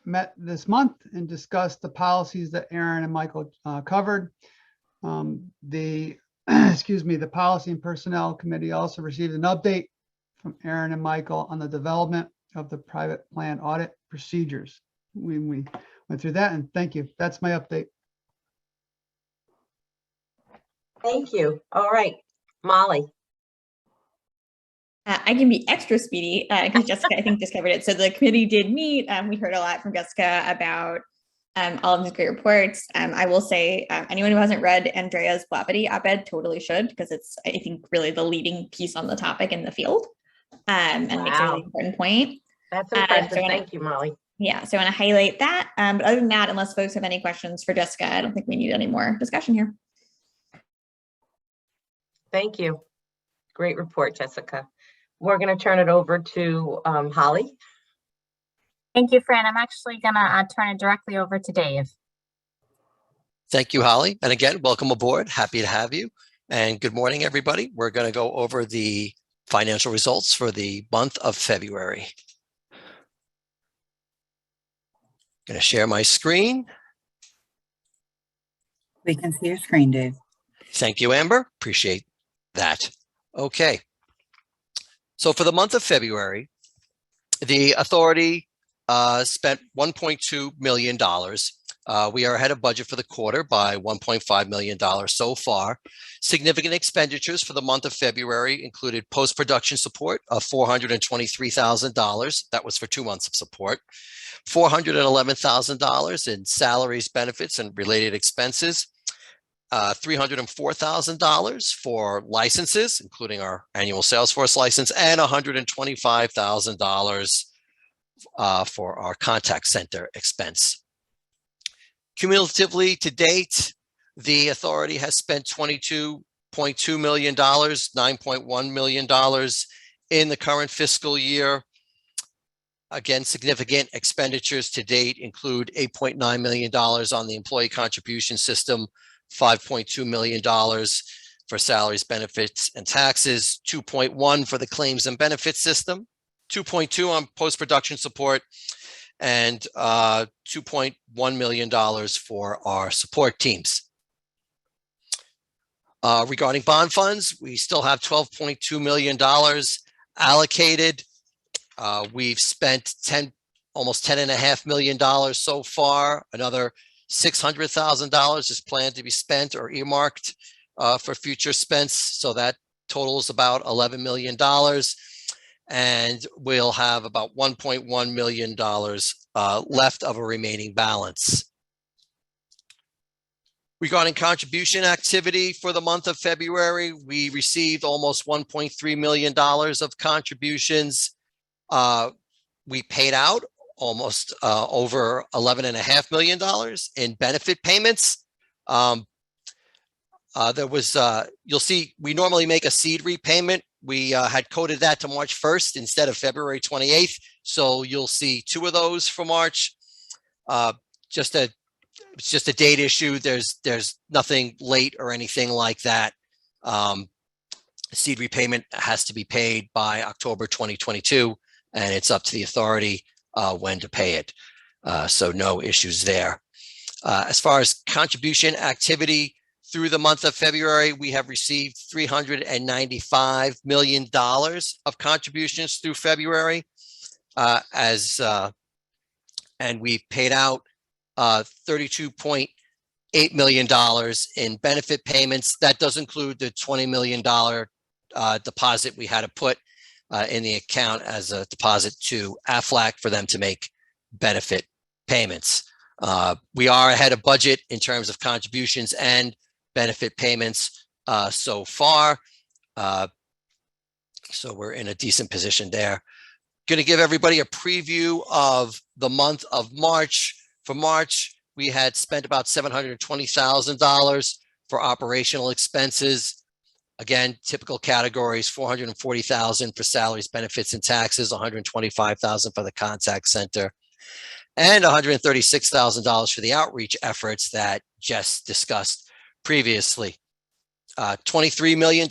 met this month and discussed the policies that Aaron and Michael covered. Excuse me, the Policy and Personnel Committee also received an update from Aaron and Michael on the development of the private plan audit procedures. We went through that, and thank you. That's my update. Thank you. All right, Molly. I can be extra speedy because Jessica, I think, just covered it. So the committee did meet. We heard a lot from Jessica about all of these great reports. I will say anyone who hasn't read Andrea's Blavity op-ed totally should, because it's, I think, really the leading piece on the topic in the field and makes a really important point. That's impressive. Thank you, Molly. Yeah, so I want to highlight that. But other than that, unless folks have any questions for Jessica, I don't think we need any more discussion here. Thank you. Great report, Jessica. We're going to turn it over to Holly. Thank you, Fran. I'm actually going to turn it directly over to Dave. Thank you, Holly. And again, welcome aboard. Happy to have you. And good morning, everybody. We're going to go over the financial results for the month of February. Going to share my screen. We can see your screen, Dave. Thank you, Amber. Appreciate that. Okay. So for the month of February, the authority spent $1.2 million. We are ahead of budget for the quarter by $1.5 million so far. Significant expenditures for the month of February included post-production support of $423,000. That was for 2 months of support. $411,000 in salaries, benefits, and related expenses. $304,000 for licenses, including our annual Salesforce license, and $125,000 for our contact center expense. Cumulatively to date, the authority has spent $22.2 million, $9.1 million in the current fiscal year. Again, significant expenditures to date include $8.9 million on the employee contribution system, $5.2 million for salaries, benefits, and taxes, $2.1 for the claims and benefits system, $2.2 on post-production support, and $2.1 million for our support teams. Regarding bond funds, we still have $12.2 million allocated. We've spent almost $10.5 million so far. Another $600,000 is planned to be spent or earmarked for future spends. So that totals about $11 million. And we'll have about $1.1 million left of a remaining balance. Regarding contribution activity for the month of February, we received almost $1.3 million of contributions. We paid out almost over $11.5 million in benefit payments. There was, you'll see, we normally make a seed repayment. We had coded that to March 1st instead of February 28th. So you'll see 2 of those for March. It's just a date issue. There's nothing late or anything like that. Seed repayment has to be paid by October 2022, and it's up to the authority when to pay it. So no issues there. As far as contribution activity, through the month of February, we have received $395 million of contributions through February, and we've paid out $32.8 million in benefit payments. That does include the $20 million deposit we had to put in the account as a deposit to AFLAC for them to make benefit payments. We are ahead of budget in terms of contributions and benefit payments so far. So we're in a decent position there. Going to give everybody a preview of the month of March. For March, we had spent about $720,000 for operational expenses. Again, typical categories: $440,000 for salaries, benefits, and taxes, $125,000 for the contact center, and $136,000 for the outreach efforts that Jess discussed previously. $23 million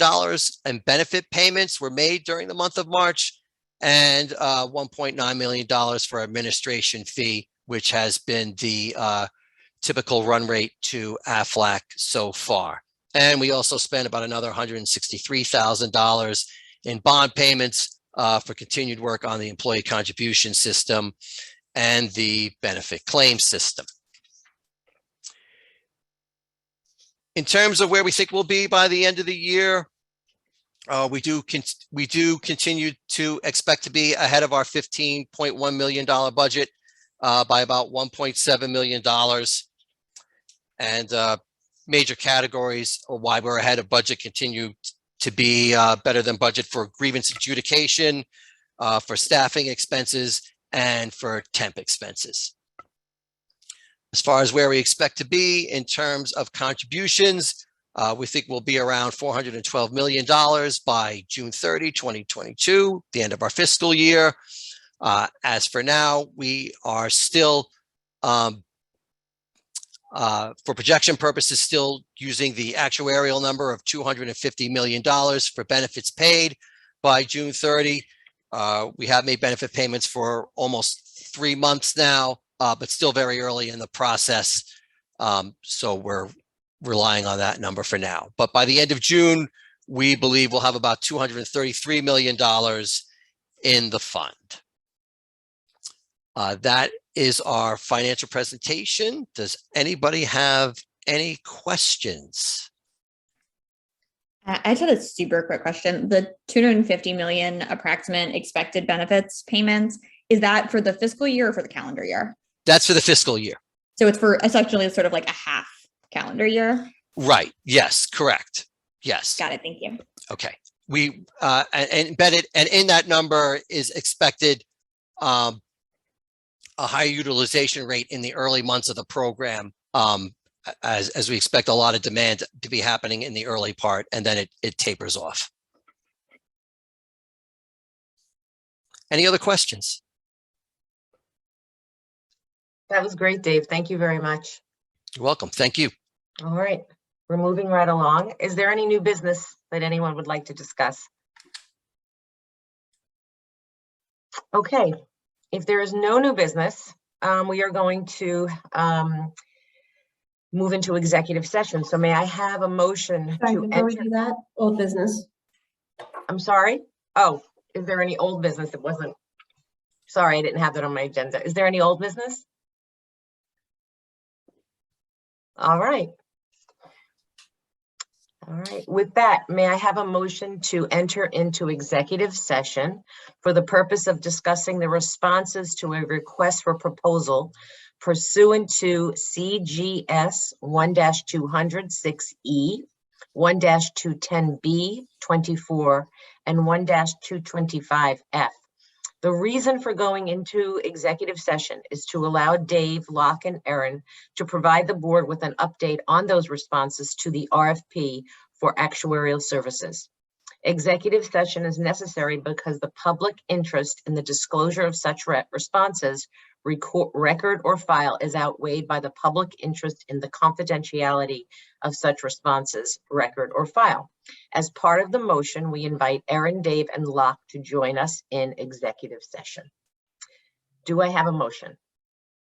in benefit payments were made during the month of March, and $1.9 million for administration fee, which has been the typical run rate to AFLAC so far. And we also spent about another $163,000 in bond payments for continued work on the employee contribution system and the benefit claim system. In terms of where we think we'll be by the end of the year, we do continue to expect to be ahead of our $15.1 million budget by about $1.7 million. And major categories of why we're ahead of budget continue to be better than budget for grievance adjudication, for staffing expenses, and for temp expenses. As far as where we expect to be in terms of contributions, we think we'll be around $412 million by June 30, 2022, the end of our fiscal year. As for now, we are still, for projection purposes, still using the actuarial number of $250 million for benefits paid by June 30. We have made benefit payments for almost 3 months now, but still very early in the process. So we're relying on that number for now. But by the end of June, we believe we'll have about $233 million in the fund. That is our financial presentation. Does anybody have any questions? I just had a super quick question. The $250 million approximate expected benefits payments, is that for the fiscal year or for the calendar year? That's for the fiscal year. So it's for essentially sort of like a half calendar year? Right. Yes, correct. Yes. Got it. Thank you. Okay. We embedded, and in that number is expected a high utilization rate in the early months of the program, as we expect a lot of demand to be happening in the early part, and then it tapers off. Any other questions? That was great, Dave. Thank you very much. You're welcome. Thank you. All right, we're moving right along. Is there any new business that anyone would like to discuss? Okay, if there is no new business, we are going to move into executive session. So may I have a motion to Before we enter? do that, old business. I'm sorry? Oh, is there any old business that wasn't? Sorry, I didn't have that on my agenda. Is there any old business? All right. All right. With that, may I have a motion to enter into executive session for the purpose of discussing the responses to a request for proposal pursuant to CGS 1-206E, 1-210B 24, and 1-225F The reason for going into executive session is to allow Dave, Locke, and Erin to provide the board with an update on those responses to the RFP for actuarial services. Executive session is necessary because the public interest in the disclosure of such responses, record or file, is outweighed by the public interest in the confidentiality of such responses, record or file. As part of the motion, we invite Erin, Dave, and Locke to join us in executive session. Do I have a motion?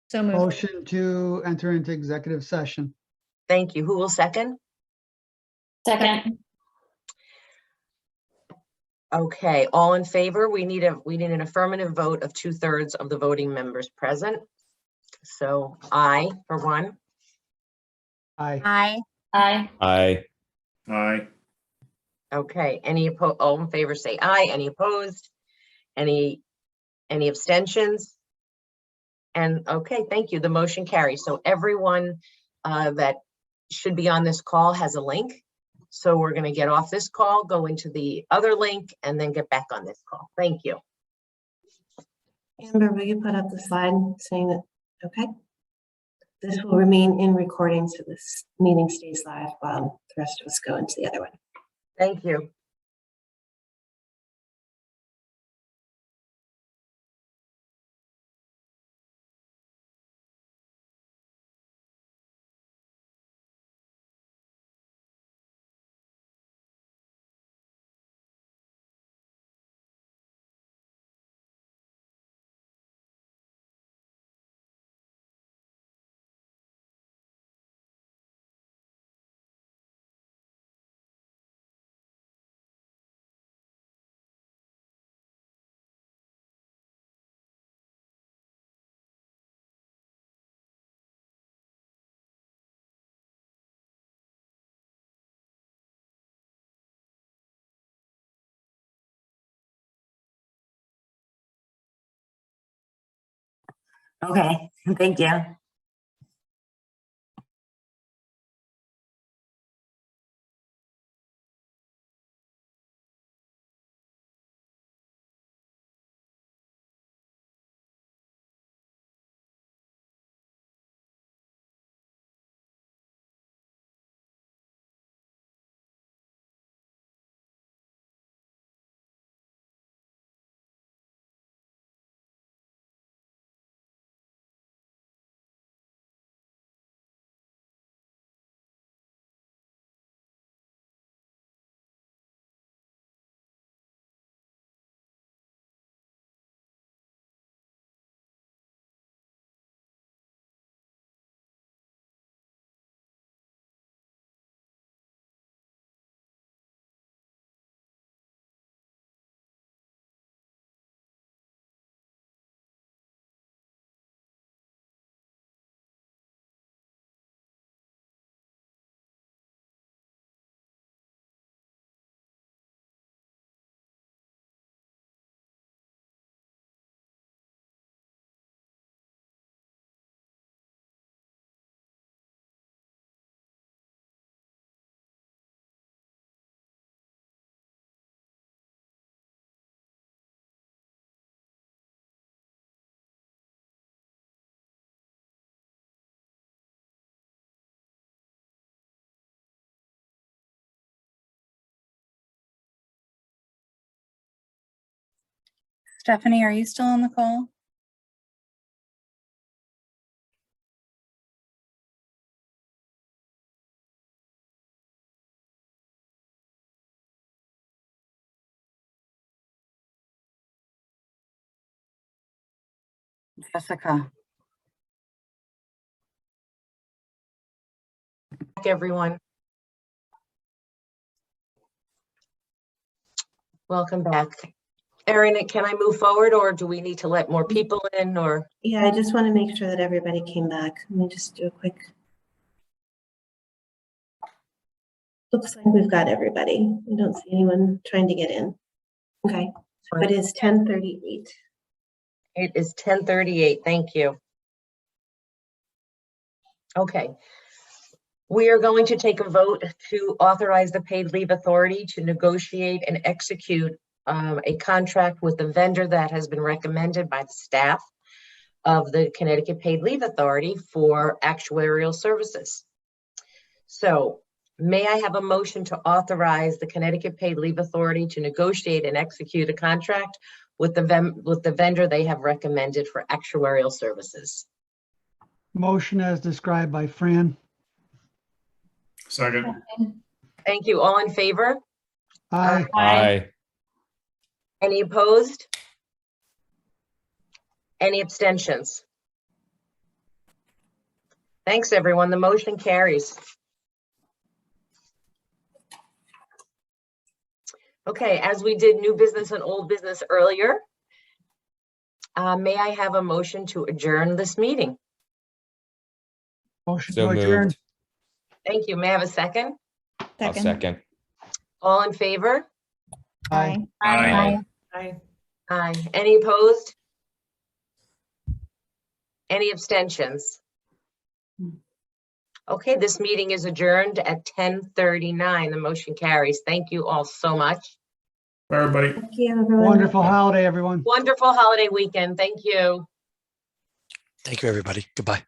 So moved. Motion to enter into executive session. Thank you. Who will second? Second. Okay, all in favor? We need an affirmative vote of 2/3 of the voting members present. So aye for one. Aye. Aye. Aye. Aye. Aye. Okay, any opposed? All in favor say aye. Any opposed? Any abstentions? And okay, thank you. The motion carries. So everyone that should be on this call has a link. So we're going to get off this call, go into the other link, and then get back on this call. Thank you. Amber, will you put up the slide saying that, okay? This will remain in recording, so this meeting stays live while the rest of us go into the other one. Thank you. Okay, thank you. Stephanie, are you still on the call? Jessica. Everyone. Welcome back. Erin, can I move forward, or do we need to let more people in, or? Yeah, I just want to make sure that everybody came back. Let me just do a quick. Looks like we've got everybody. I don't see anyone trying to get in. Okay, so it is 10:38. It is 10:38. Thank you. Okay. We are going to take a vote to authorize the paid leave authority to negotiate and execute a contract with the vendor that has been recommended by the staff of the Connecticut Paid Leave Authority for actuarial services. So may I have a motion to authorize the Connecticut Paid Leave Authority to negotiate and execute a contract with the vendor they have recommended for actuarial services? Motion as described by Fran. Second. Thank you. All in favor? Aye. Aye. Any opposed? Any abstentions? Thanks, everyone. The motion carries. Okay, as we did new business and old business earlier, may I have a motion to adjourn this meeting? Motion So to adjourn. moved. Thank you. May I have a second? I'll second. All in favor? Aye. Aye. Aye. Any opposed? Any abstentions? Okay, this meeting is adjourned at 10:39. The motion carries. Thank you all so much. Bye, everybody. Thank you, everyone. Wonderful holiday, everyone. Wonderful holiday weekend. Thank you. Thank you, everybody. Goodbye.